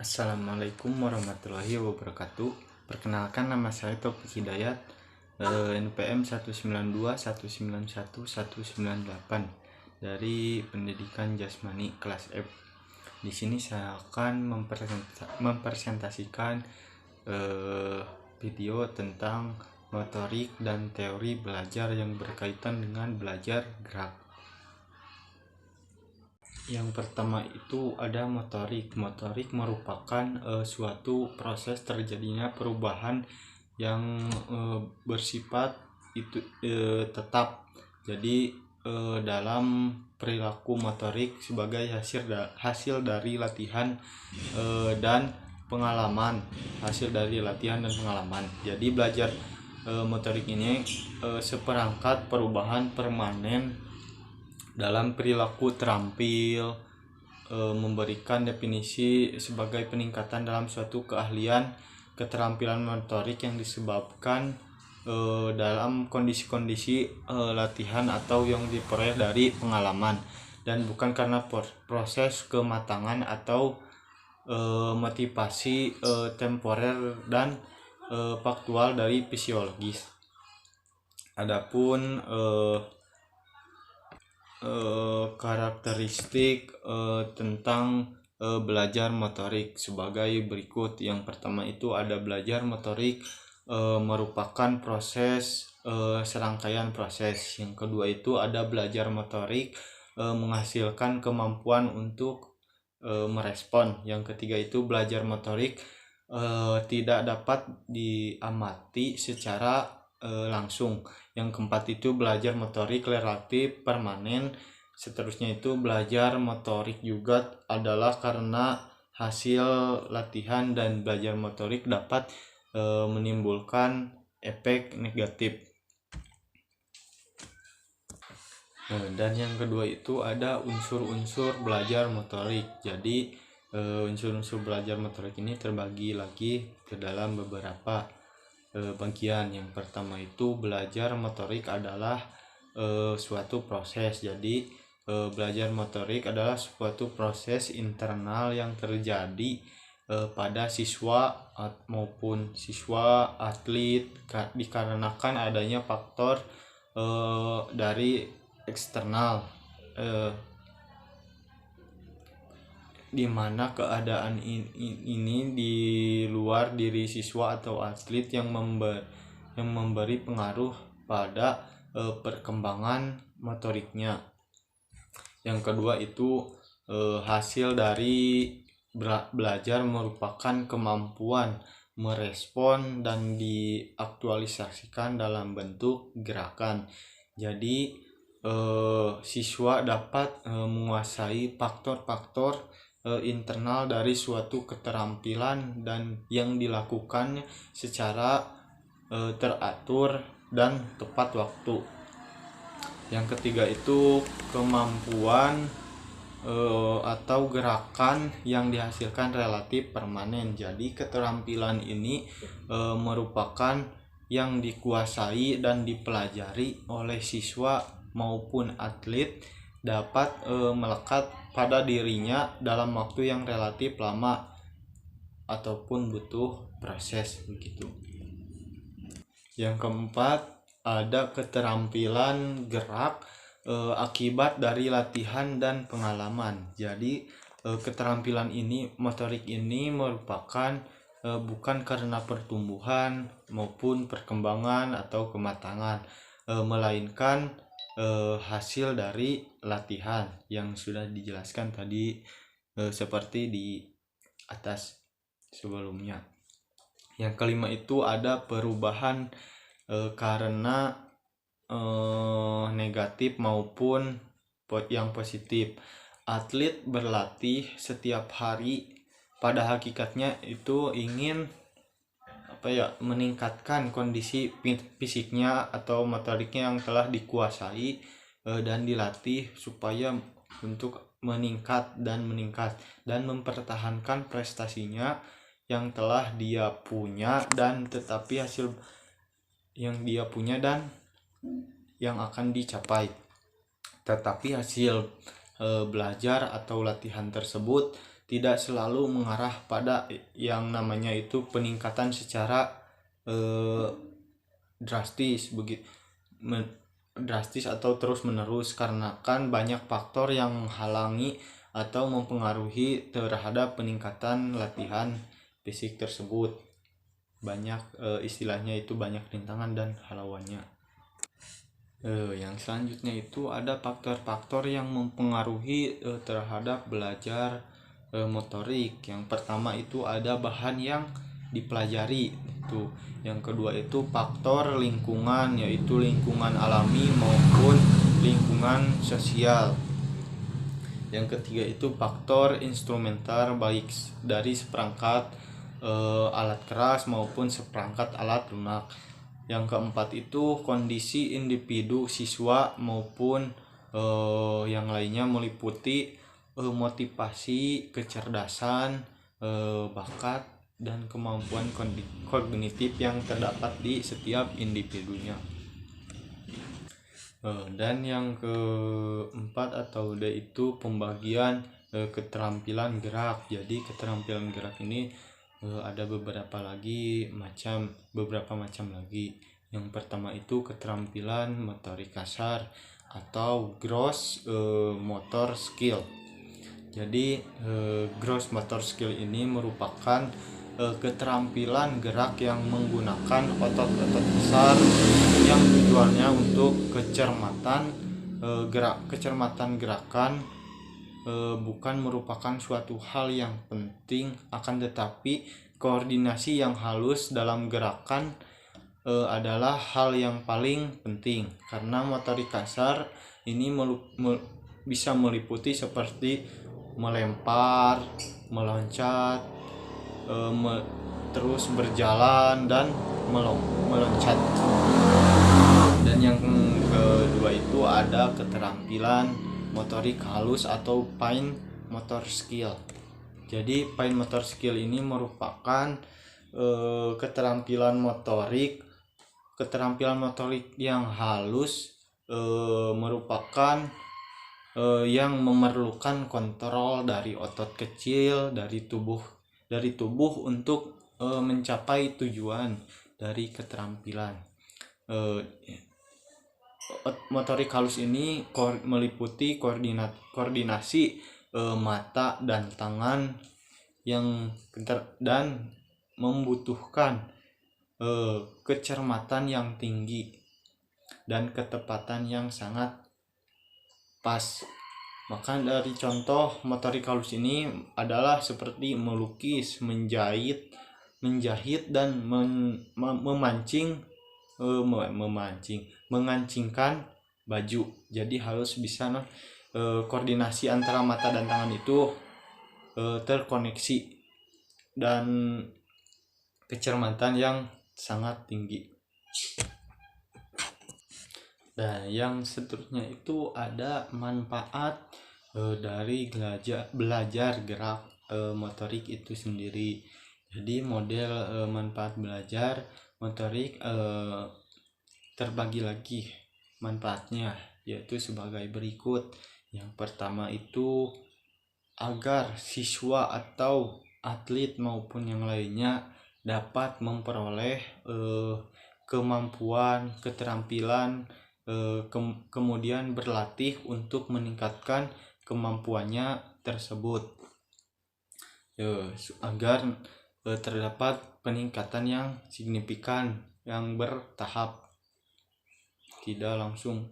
Assalamualaikum warahmatullahi wabarakatuh. Perkenalkan, nama saya Taufik Hidayat, NPM 192191198 dari Pendidikan Jasmani kelas F. Di sini saya akan mempresentasikan video tentang motorik dan teori belajar yang berkaitan dengan belajar gerak. Yang pertama itu ada motorik. Motorik merupakan suatu proses terjadinya perubahan yang bersifat itu tetap. Jadi dalam perilaku motorik sebagai hasil dari latihan dan pengalaman. Jadi belajar motorik ini seperangkat perubahan permanen dalam perilaku terampil, memberikan definisi sebagai peningkatan dalam suatu keahlian keterampilan motorik yang disebabkan dalam kondisi-kondisi latihan atau yang diperoleh dari pengalaman, dan bukan karena proses kematangan atau motivasi temporer dan faktual dari fisiologis. Adapun karakteristik tentang belajar motorik sebagai berikut. Yang pertama itu ada belajar motorik merupakan proses serangkaian proses. Yang kedua itu ada belajar motorik menghasilkan kemampuan untuk merespon. Yang ketiga itu belajar motorik tidak dapat diamati secara langsung. Yang keempat itu belajar motorik relatif permanen. Seterusnya itu belajar motorik juga adalah karena hasil latihan, dan belajar motorik dapat menimbulkan efek negatif. Dan yang kedua itu ada unsur-unsur belajar motorik. Jadi unsur-unsur belajar motorik ini terbagi lagi ke dalam beberapa bagian. Yang pertama itu belajar motorik adalah suatu proses. Jadi belajar motorik adalah suatu proses internal yang terjadi pada siswa maupun siswa atlet dikarenakan adanya faktor dari eksternal, di mana keadaan ini di luar diri siswa atau atlet yang memberi pengaruh pada perkembangan motoriknya. Yang kedua itu hasil dari belajar merupakan kemampuan merespon dan diaktualisasikan dalam bentuk gerakan. Jadi siswa dapat menguasai faktor-faktor internal dari suatu keterampilan dan yang dilakukan secara teratur dan tepat waktu. Yang ketiga itu kemampuan atau gerakan yang dihasilkan relatif permanen. Jadi keterampilan ini merupakan yang dikuasai dan dipelajari oleh siswa maupun atlet, dapat melekat pada dirinya dalam waktu yang relatif lama ataupun butuh proses begitu. Yang keempat ada keterampilan gerak akibat dari latihan dan pengalaman. Jadi keterampilan ini, motorik ini merupakan bukan karena pertumbuhan maupun perkembangan atau kematangan, melainkan hasil dari latihan yang sudah dijelaskan tadi seperti di atas sebelumnya. Yang kelima itu ada perubahan karena negatif maupun yang positif. Atlet berlatih setiap hari, pada hakikatnya itu ingin meningkatkan kondisi fisiknya atau motoriknya yang telah dikuasai dan dilatih supaya untuk meningkat dan mempertahankan prestasinya yang telah dia punya, dan tetapi hasil yang dia punya dan yang akan dicapai. Tetapi hasil belajar atau latihan tersebut tidak selalu mengarah pada yang namanya itu peningkatan secara drastis begitu, drastis atau terus menerus, karena kan banyak faktor yang menghalangi atau mempengaruhi terhadap peningkatan latihan fisik tersebut. Banyak istilahnya itu banyak rintangan dan halangannya. Yang selanjutnya itu ada faktor-faktor yang mempengaruhi terhadap belajar motorik. Yang pertama itu ada bahan yang dipelajari itu. Yang kedua itu faktor lingkungan, yaitu lingkungan alami maupun lingkungan sosial. Yang ketiga itu faktor instrumental, baik dari seperangkat alat keras maupun seperangkat alat lunak. Yang keempat itu kondisi individu siswa maupun yang lainnya, meliputi motivasi, kecerdasan, bakat, dan kemampuan kognitif yang terdapat di setiap individunya. Dan yang keempat atau D itu pembagian keterampilan gerak. Jadi keterampilan gerak ini ada beberapa macam lagi. Yang pertama itu keterampilan motorik kasar atau gross motor skill. Jadi gross motor skill ini merupakan keterampilan gerak yang menggunakan otot-otot besar yang tujuannya untuk kecermatan gerakan, bukan merupakan suatu hal yang penting, akan tetapi koordinasi yang halus dalam gerakan adalah hal yang paling penting, karena motorik kasar ini bisa meliputi seperti melempar, meloncat, terus berjalan dan meloncat. Dan yang kedua itu ada keterampilan motorik halus atau fine motor skill. Jadi fine motor skill ini merupakan keterampilan motorik yang halus, merupakan yang memerlukan kontrol dari otot kecil dari tubuh untuk mencapai tujuan dari keterampilan. Motorik halus ini meliputi koordinasi mata dan tangan dan membutuhkan kecermatan yang tinggi dan ketepatan yang sangat pas. Maka dari contoh motorik halus ini adalah seperti melukis, menjahit dan mengancingkan baju. Jadi harus bisa koordinasi antara mata dan tangan itu terkoneksi dan kecermatan yang sangat tinggi. Nah, yang seterusnya itu ada manfaat dari belajar gerak motorik itu sendiri. Jadi model manfaat belajar motorik terbagi lagi manfaatnya, yaitu sebagai berikut. Yang pertama itu agar siswa atau atlet maupun yang lainnya dapat memperoleh kemampuan, keterampilan, kemudian berlatih untuk meningkatkan kemampuannya tersebut, agar terdapat peningkatan yang signifikan yang bertahap, tidak langsung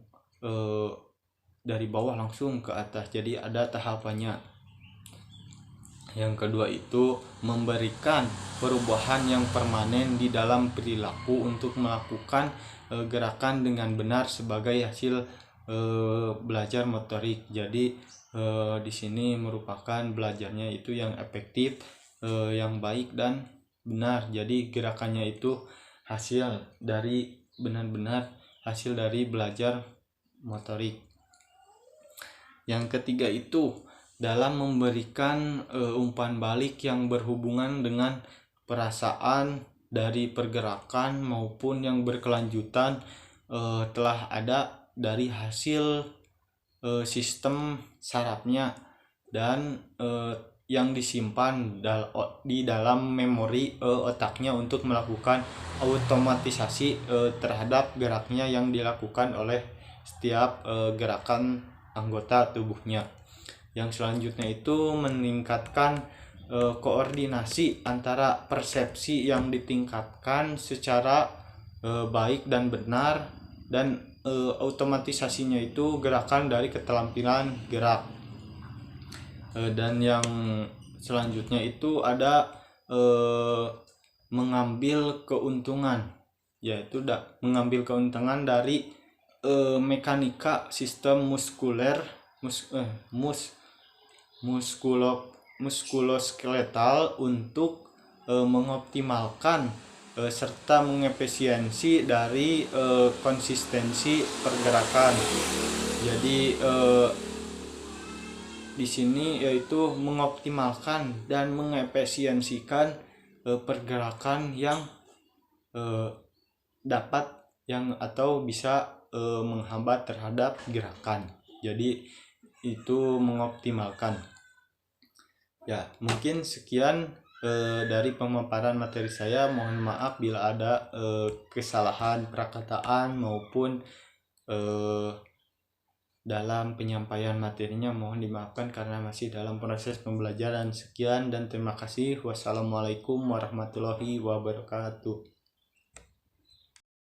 dari bawah langsung ke atas, jadi ada tahapannya. Yang kedua itu memberikan perubahan yang permanen di dalam perilaku untuk melakukan gerakan dengan benar sebagai hasil belajar motorik. Jadi di sini merupakan belajarnya itu yang efektif, yang baik dan benar. Jadi gerakannya itu benar-benar hasil dari belajar motorik. Yang ketiga itu dalam memberikan umpan balik yang berhubungan dengan perasaan dari pergerakan maupun yang berkelanjutan telah ada dari hasil sistem sarafnya, dan yang disimpan di dalam memori otaknya untuk melakukan otomatisasi terhadap geraknya yang dilakukan oleh setiap gerakan anggota tubuhnya. Yang selanjutnya itu meningkatkan koordinasi antara persepsi yang ditingkatkan secara baik dan benar, dan otomatisasinya itu gerakan dari keterampilan gerak. Dan yang selanjutnya itu ada mengambil keuntungan, yaitu mengambil keuntungan dari mekanika sistem muskuloskeletal untuk mengoptimalkan serta mengefisiensi dari konsistensi pergerakan. Jadi di sini yaitu mengoptimalkan dan mengefisiensikan pergerakan yang dapat atau bisa menghambat terhadap gerakan. Jadi itu mengoptimalkan. Ya, mungkin sekian dari pemaparan materi saya. Mohon maaf bila ada kesalahan perkataan maupun dalam penyampaian materinya, mohon dimaafkan karena masih dalam proses pembelajaran. Sekian dan terima kasih. Wassalamualaikum warahmatullahi wabarakatuh.